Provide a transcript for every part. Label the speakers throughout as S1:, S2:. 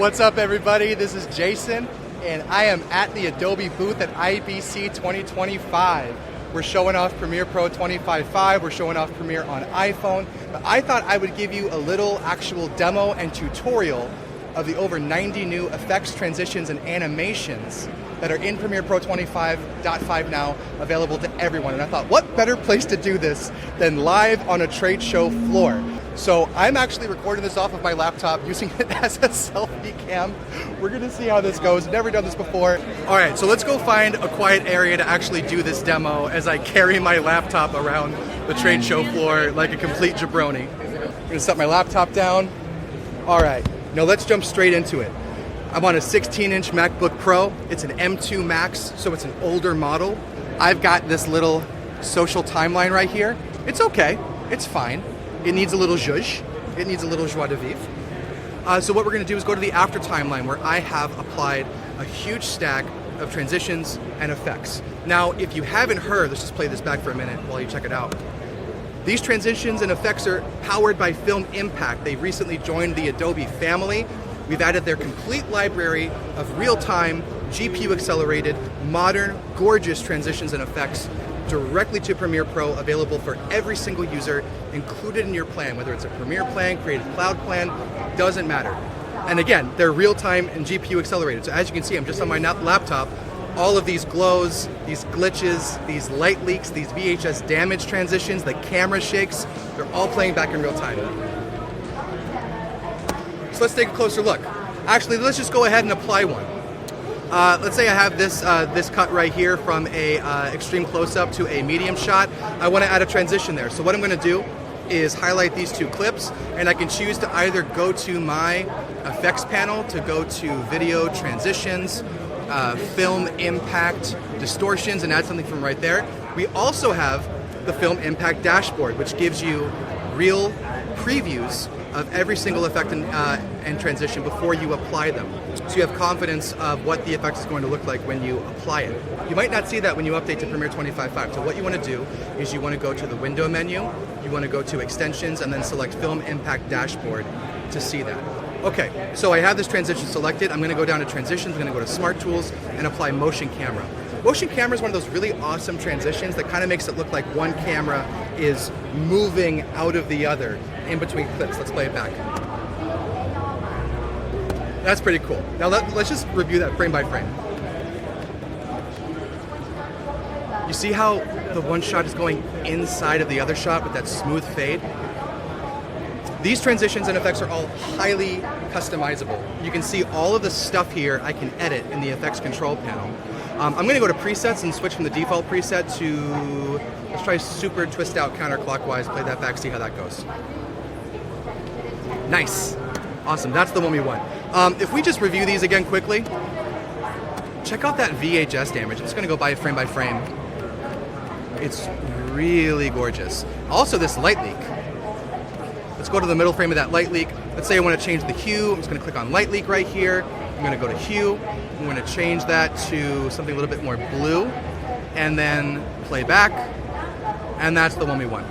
S1: What's up, everybody? This is Jason, and I am at the Adobe booth at IBC 2025. We're showing off Premiere Pro 25.5. We're showing off Premiere on iPhone. But I thought I would give you a little actual demo and tutorial of the over 90 new effects, transitions, and animations that are in Premiere Pro 25.5 now, available to everyone. And I thought, what better place to do this than live on a trade show floor? So I'm actually recording this off of my laptop, using it as a selfie cam. We're gonna see how this goes. Never done this before. All right, so let's go find a quiet area to actually do this demo as I carry my laptop around the trade show floor like a complete jabroni. I'm gonna set my laptop down. All right, now let's jump straight into it. I'm on a 16-inch MacBook Pro. It's an M2 Max, so it's an older model. I've got this little social timeline right here. It's okay, it's fine. It needs a little zhuzh. It needs a little joie de vivre. So what we're gonna do is go to the after timeline, where I have applied a huge stack of transitions and effects. Now, if you haven't heard, let's just play this back for a minute while you check it out. These transitions and effects are powered by Film Impact. They recently joined the Adobe family. We've added their complete library of real-time, GPU-accelerated, modern, gorgeous transitions and effects directly to Premiere Pro, available for every single user, included in your plan, whether it's a Premiere plan, Creative Cloud plan, doesn't matter. And again, they're real-time and GPU-accelerated. So as you can see, I'm just on my laptop. All of these glows, these glitches, these light leaks, these VHS damage transitions, the camera shakes, they're all playing back in real time. So let's take a closer look. Actually, let's just go ahead and apply one. Let's say I have this cut right here from a extreme close-up to a medium shot. I want to add a transition there. So what I'm going to do is highlight these two clips, and I can choose to either go to my effects panel to go to video transitions, film impact, distortions, and add something from right there. We also have the Film Impact dashboard, which gives you real previews of every single effect and transition before you apply them. So you have confidence of what the effect is going to look like when you apply it. You might not see that when you update to Premiere 25.5. So what you want to do is you want to go to the window menu, you want to go to extensions, and then select Film Impact Dashboard to see that. Okay, so I have this transition selected. I'm going to go down to transitions, I'm going to go to Smart Tools and apply Motion Camera. Motion Camera is one of those really awesome transitions that kind of makes it look like one camera is moving out of the other in between clips. Let's play it back. That's pretty cool. Now let's just review that frame by frame. You see how the one shot is going inside of the other shot with that smooth fade? These transitions and effects are all highly customizable. You can see all of the stuff here I can edit in the effects control panel. I'm going to go to presets and switch from the default preset to, let's try super twist out counterclockwise, play that back, see how that goes. Nice. Awesome, that's the one we want. If we just review these again quickly, check out that VHS damage. I'm just going to go by frame. It's really gorgeous. Also, this light leak. Let's go to the middle frame of that light leak. Let's say I want to change the hue. I'm just going to click on light leak right here. I'm going to go to hue. I'm going to change that to something a little bit more blue, and then play back, and that's the one we want.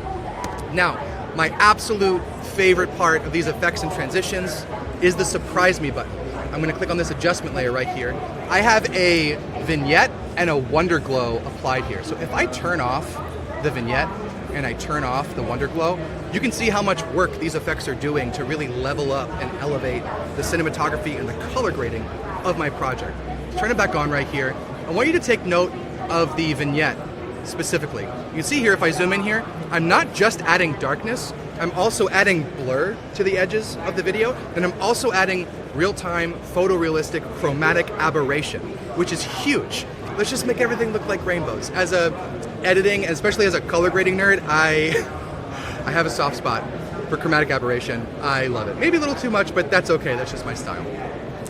S1: Now, my absolute favorite part of these effects and transitions is the Surprise Me button. I'm going to click on this adjustment layer right here. I have a vignette and a Wonder Glow applied here. So if I turn off the vignette and I turn off the Wonder Glow, you can see how much work these effects are doing to really level up and elevate the cinematography and the color grading of my project. Turn it back on right here. I want you to take note of the vignette specifically. You can see here, if I zoom in here, I'm not just adding darkness, I'm also adding blur to the edges of the video, and I'm also adding real-time, photorealistic, chromatic aberration, which is huge. Let's just make everything look like rainbows. As a editing, and especially as a color grading nerd, I have a soft spot for chromatic aberration. I love it. Maybe a little too much, but that's okay, that's just my style.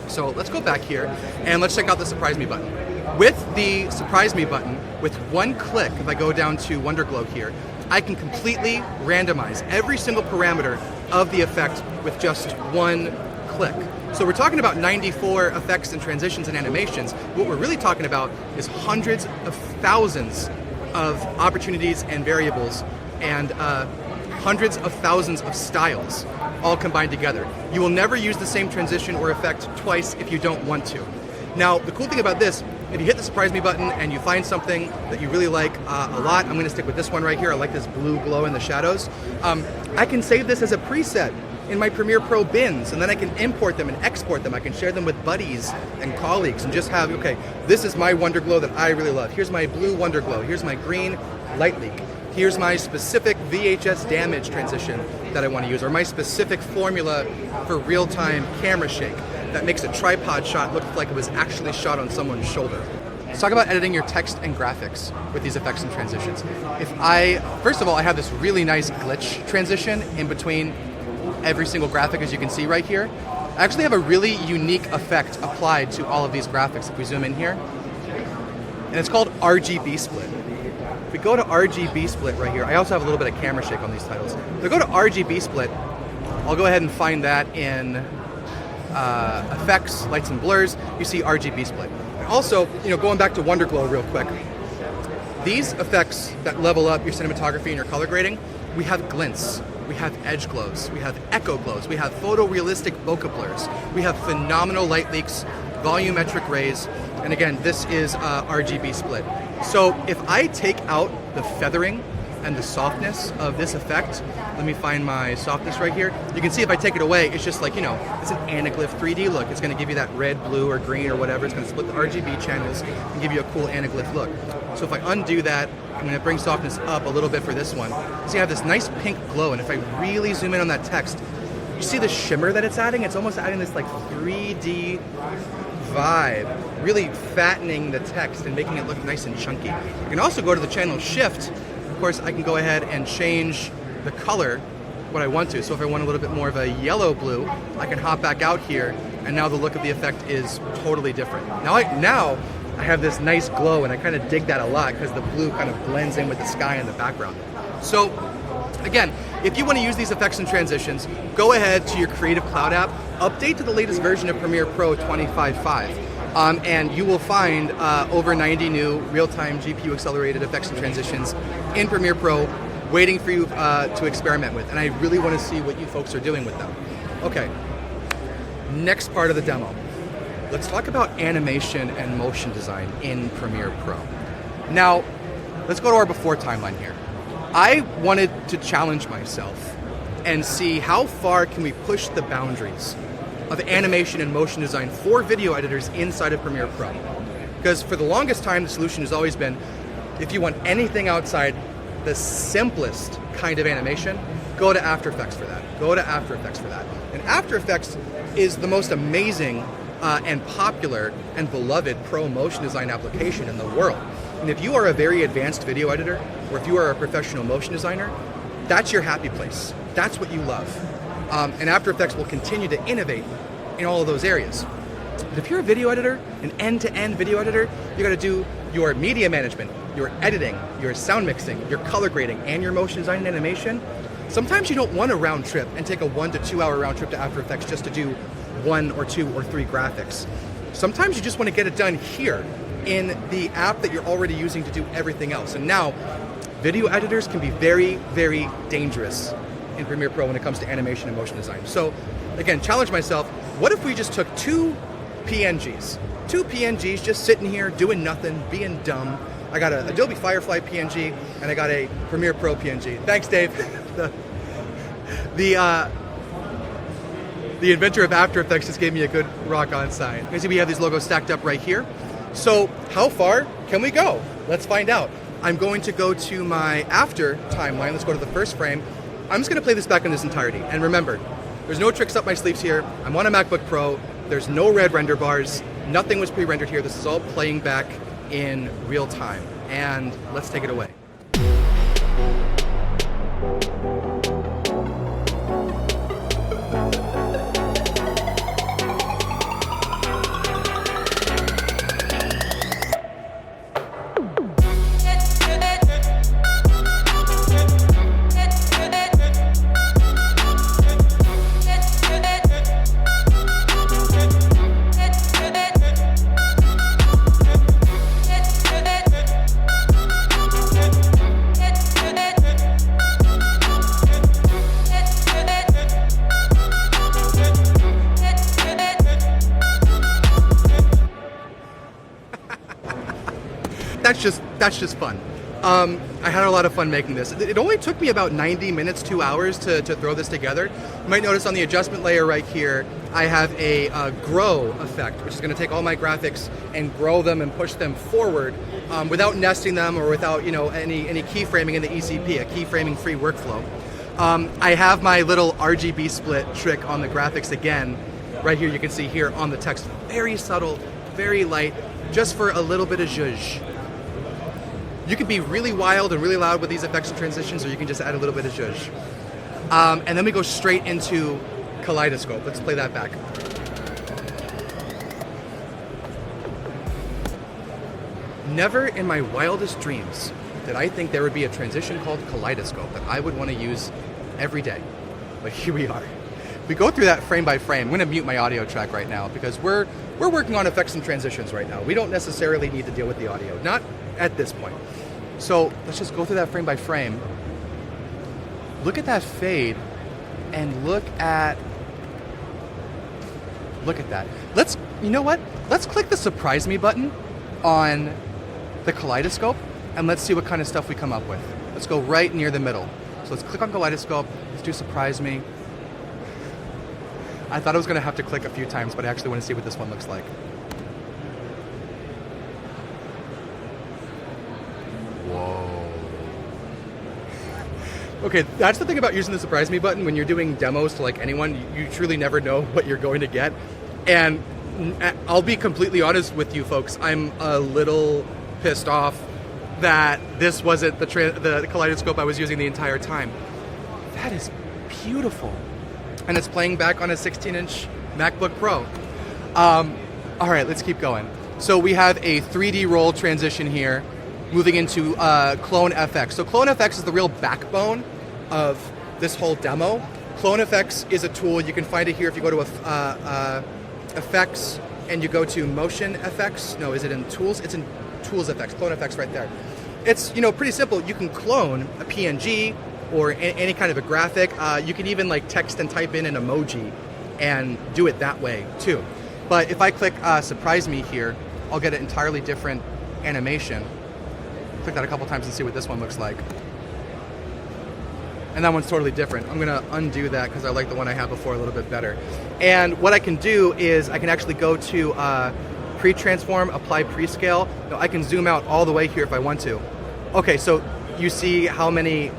S1: So let's go back here, and let's check out the Surprise Me button. With the Surprise Me button, with one click, if I go down to Wonder Glow here, I can completely randomize every single parameter of the effect with just one click. So we're talking about 94 effects and transitions and animations. What we're really talking about is hundreds of thousands of opportunities and variables and hundreds of thousands of styles all combined together. You will never use the same transition or effect twice if you don't want to. Now, the cool thing about this, if you hit the surprise me button and you find something that you really like a lot, I'm gonna stick with this one right here. I like this blue glow in the shadows. I can save this as a preset in my Premiere Pro bins, and then I can import them and export them. I can share them with buddies and colleagues and just have, okay, this is my Wonder Glow that I really love. Here's my blue Wonder Glow. Here's my green light leak. Here's my specific VHS damage transition that I want to use, or my specific formula for real-time camera shake that makes a tripod shot look like it was actually shot on someone's shoulder. Let's talk about editing your text and graphics with these effects and transitions. First of all, I have this really nice glitch transition in between every single graphic, as you can see right here. I actually have a really unique effect applied to all of these graphics if we zoom in here. And it's called RGB split. If we go to RGB split right here, I also have a little bit of camera shake on these titles. If we go to RGB split, I'll go ahead and find that in effects, lights and blurs. You see RGB split. And also, going back to Wonder Glow real quick, these effects that level up your cinematography and your color grading, we have glints, we have edge glows, we have echo glows, we have photorealistic bokeh blurs, we have phenomenal light leaks, volumetric rays, and again, this is RGB split. So if I take out the feathering and the softness of this effect, let me find my softness right here. You can see if I take it away, it's just like, it's an anaglyph 3D look. It's gonna give you that red, blue, or green, or whatever. It's gonna split the RGB channels and give you a cool anaglyph look. So if I undo that, I'm gonna bring softness up a little bit for this one. So you have this nice pink glow, and if I really zoom in on that text, you see the shimmer that it's adding? It's almost adding this like 3D vibe, really fattening the text and making it look nice and chunky. You can also go to the channel shift. Of course, I can go ahead and change the color what I want to. So if I want a little bit more of a yellow blue, I can hop back out here, and now the look of the effect is totally different. Now I have this nice glow, and I kind of dig that a lot because the blue kind of blends in with the sky in the background. So again, if you want to use these effects and transitions, go ahead to your Creative Cloud app, update to the latest version of Premiere Pro 25.5, and you will find over 90 new real-time GPU accelerated effects and transitions in Premiere Pro waiting for you to experiment with, and I really want to see what you folks are doing with them. Okay, next part of the demo. Let's talk about animation and motion design in Premiere Pro. Now, let's go to our before timeline here. I wanted to challenge myself and see how far can we push the boundaries of animation and motion design for video editors inside of Premiere Pro. Because for the longest time, the solution has always been, if you want anything outside the simplest kind of animation, go to After Effects for that. Go to After Effects for that. And After Effects is the most amazing and popular and beloved pro motion design application in the world. And if you are a very advanced video editor, or if you are a professional motion designer, that's your happy place. That's what you love. And After Effects will continue to innovate in all of those areas. But if you're a video editor, an end-to-end video editor, you gotta do your media management, your editing, your sound mixing, your color grading, and your motion design and animation. Sometimes you don't want a round trip and take a 1 to 2 hour round trip to After Effects just to do 1 or 2 or 3 graphics. Sometimes you just want to get it done here in the app that you're already using to do everything else. And now, video editors can be very, very dangerous in Premiere Pro when it comes to animation and motion design. So again, challenge myself, what if we just took 2 PNGs? 2 PNGs just sitting here doing nothing, being dumb. I got an Adobe Firefly PNG and I got a Premiere Pro PNG. Thanks, Dave. The inventor of After Effects just gave me a good rock on sign. You can see we have these logos stacked up right here. So how far can we go? Let's find out. I'm going to go to my after timeline. Let's go to the first frame. I'm just gonna play this back in its entirety. And remember, there's no tricks up my sleeves here. I'm on a MacBook Pro. There's no red render bars. Nothing was pre-rendered here. This is all playing back in real time. And let's take it away. that's just fun. I had a lot of fun making this. It only took me about 90 minutes, 2 hours to throw this together. You might notice on the adjustment layer right here, I have a grow effect, which is going to take all my graphics and grow them and push them forward without nesting them or without any keyframing in the ECP, a keyframing-free workflow. I have my little RGB split trick on the graphics again. Right here, you can see here on the text, very subtle, very light, just for a little bit of zhuzh. You can be really wild and really loud with these effects and transitions, or you can just add a little bit of zhuzh. And then we go straight into Kaleidoscope. Let's play that back. Never in my wildest dreams did I think there would be a transition called Kaleidoscope that I would want to use every day. But here we are. We go through that frame by frame. I'm going to mute my audio track right now because we're working on effects and transitions right now. We don't necessarily need to deal with the audio, not at this point. So let's just go through that frame by frame. Look at that fade and look at that. You know what? Let's click the surprise me button on the Kaleidoscope and let's see what kind of stuff we come up with. Let's go right near the middle. So let's click on Kaleidoscope. Let's do surprise me. I thought I was going to have to click a few times, but I actually want to see what this one looks like. Whoa. Okay, that's the thing about using the surprise me button when you're doing demos to like anyone. You truly never know what you're going to get. And I'll be completely honest with you folks. I'm a little pissed off that this wasn't the Kaleidoscope I was using the entire time. That is beautiful. And it's playing back on a 16-inch MacBook Pro. All right, let's keep going. So we have a 3D roll transition here, moving into Clone FX. So Clone FX is the real backbone of this whole demo. Clone FX is a tool. You can find it here if you go to Effects and you go to Motion FX. No, is it in Tools? It's in Tools FX, Clone FX right there. It's pretty simple. You can clone a PNG or any kind of a graphic. You can even like text and type in an emoji and do it that way too. But if I click surprise me here, I'll get an entirely different animation. Click that a couple times and see what this one looks like. And that one's totally different. I'm gonna undo that because I like the one I had before a little bit better. And what I can do is I can actually go to pre-transform, apply prescale. Now, I can zoom out all the way here if I want to. Okay, so you see how many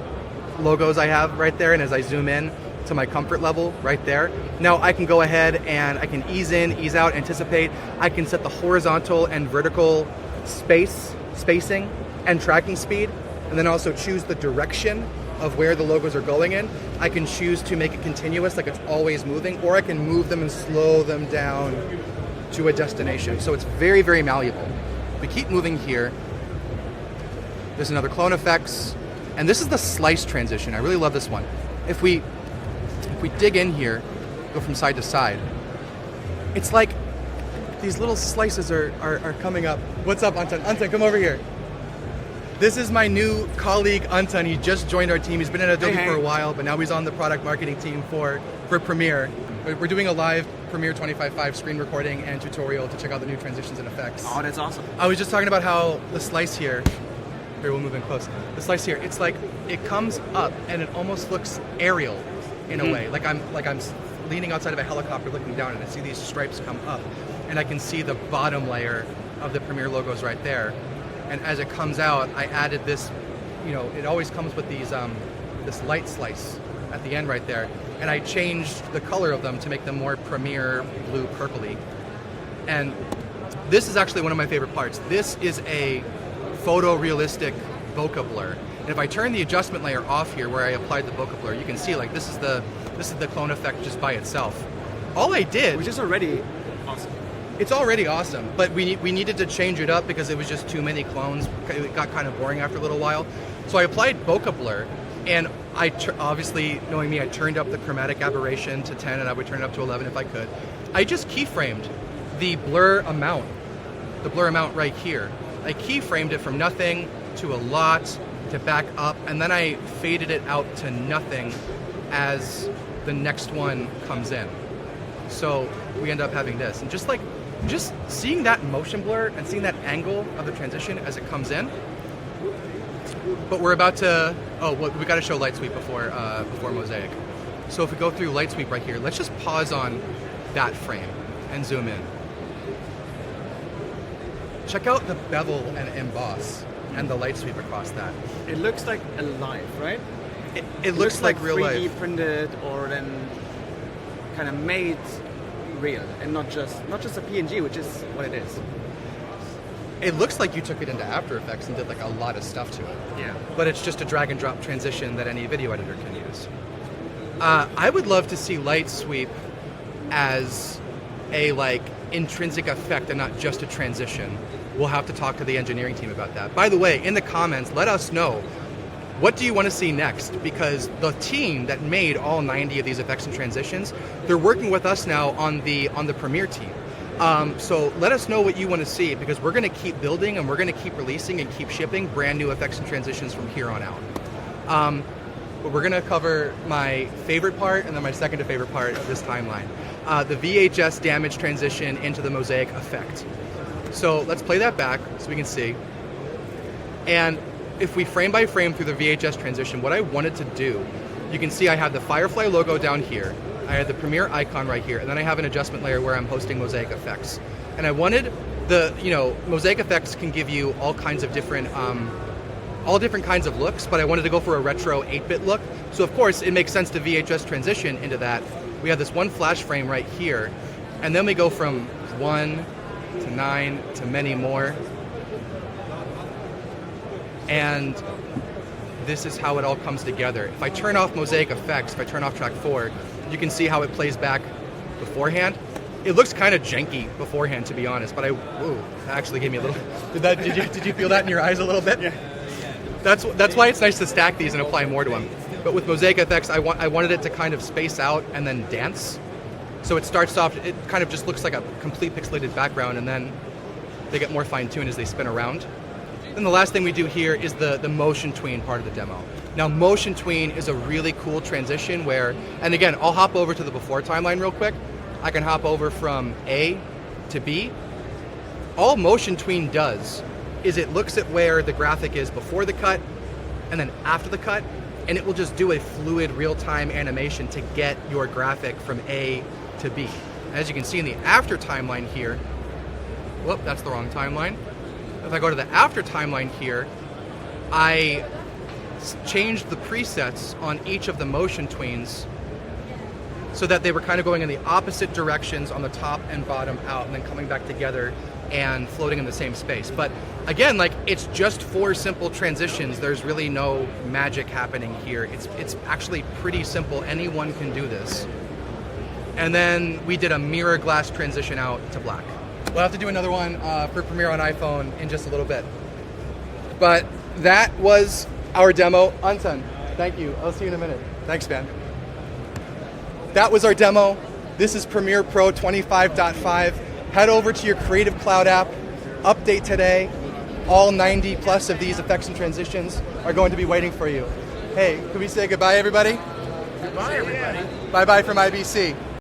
S1: logos I have right there, and as I zoom in to my comfort level right there, now I can go ahead and I can ease in, ease out, anticipate. I can set the horizontal and vertical spacing and tracking speed, and then also choose the direction of where the logos are going in. I can choose to make it continuous, like it's always moving, or I can move them and slow them down to a destination. So it's very, very malleable. We keep moving here. There's another Clone Effects. And this is the slice transition. I really love this one. If we dig in here, go from side to side, it's like these little slices are coming up. What's up, Anton? Anton, come over here. This is my new colleague, Anton. He just joined our team. He's been at Adobe for a while, but now he's on the product marketing team for Premiere. We're doing a live Premiere 25.5 screen recording and tutorial to check out the new transitions and effects.
S2: Oh, that's awesome.
S1: I was just talking about how the slice here, we'll move in close. The slice here, it's like it comes up and it almost looks aerial in a way. Like I'm leaning outside of a helicopter looking down and I see these stripes come up and I can see the bottom layer of the Premiere logos right there. And as it comes out, I added this, it always comes with these this light slice at the end right there. And I changed the color of them to make them more Premiere blue purpley. And this is actually one of my favorite parts. This is a photorealistic bokeh blur. And if I turn the adjustment layer off here where I applied the bokeh blur, you can see like this is the clone effect just by itself. All I did,
S2: which is already awesome.
S1: It's already awesome, but we needed to change it up because it was just too many clones. It got kind of boring after a little while. So I applied bokeh blur, and obviously, knowing me, I turned up the chromatic aberration to 10, and I would turn it up to 11 if I could. I just keyframed the blur amount right here. I keyframed it from nothing to a lot to back up, and then I faded it out to nothing as the next one comes in. So we end up having this. And just like just seeing that motion blur and seeing that angle of the transition as it comes in. But we're about to, we got to show light sweep before Mosaic. So if we go through light sweep right here, let's just pause on that frame and zoom in. Check out the bevel and emboss and the light sweep across that.
S2: It looks like alive, right?
S1: It looks like real
S2: 3D
S1: life.
S2: printed or then kind of made real, and not just a PNG, which is what it is.
S1: It looks like you took it into After Effects and did like a lot of stuff to it.
S2: Yeah.
S1: But it's just a drag and drop transition that any video editor can use. I would love to see light sweep as a like intrinsic effect and not just a transition. We'll have to talk to the engineering team about that. By the way, in the comments, let us know, what do you want to see next? Because the team that made all 90 of these effects and transitions, they're working with us now on the Premiere team. So let us know what you want to see, because we're going to keep building and we're going to keep releasing and keep shipping brand new effects and transitions from here on out. But we're going to cover my favorite part and then my second to favorite part of this timeline. The VHS damage transition into the Mosaic effect. So let's play that back so we can see. And if we frame by frame through the VHS transition, what I wanted to do, you can see I have the Firefly logo down here. I have the Premiere icon right here, and then I have an adjustment layer where I'm hosting Mosaic effects. And I wanted Mosaic effects can give you all kinds of different, all different kinds of looks, but I wanted to go for a retro 8-bit look. So of course, it makes sense to VHS transition into that. We have this one flash frame right here, and then we go from 1 to 9 to many more. And this is how it all comes together. If I turn off Mosaic effects, if I turn off track 4, you can see how it plays back beforehand. It looks kind of janky beforehand, to be honest, but that actually gave me a little, did you feel that in your eyes a little bit?
S2: Yeah.
S1: That's why it's nice to stack these and apply more to them. But with Mosaic effects, I wanted it to kind of space out and then dance. So it starts off, it kind of just looks like a complete pixelated background, and then they get more fine-tuned as they spin around. Then the last thing we do here is the motion tween part of the demo. Now, motion tween is a really cool transition where, and again, I'll hop over to the before timeline real quick. I can hop over from A to B. All motion tween does is it looks at where the graphic is before the cut and then after the cut, and it will just do a fluid real-time animation to get your graphic from A to B. As you can see in the after timeline here, whoop, that's the wrong timeline. If I go to the after timeline here, I changed the presets on each of the motion tweens so that they were kind of going in the opposite directions on the top and bottom out, and then coming back together and floating in the same space. But again, like, it's just 4 simple transitions. There's really no magic happening here. It's actually pretty simple. Anyone can do this. And then we did a mirror glass transition out to black. We'll have to do another one for Premiere on iPhone in just a little bit. But that was our demo. Anton, thank you. I'll see you in a minute. Thanks, man. That was our demo. This is Premiere Pro 25.5. Head over to your Creative Cloud app, update today. All 90 plus of these effects and transitions are going to be waiting for you. Hey, can we say goodbye, everybody?
S2: Goodbye, everybody.
S1: Bye-bye from IBC.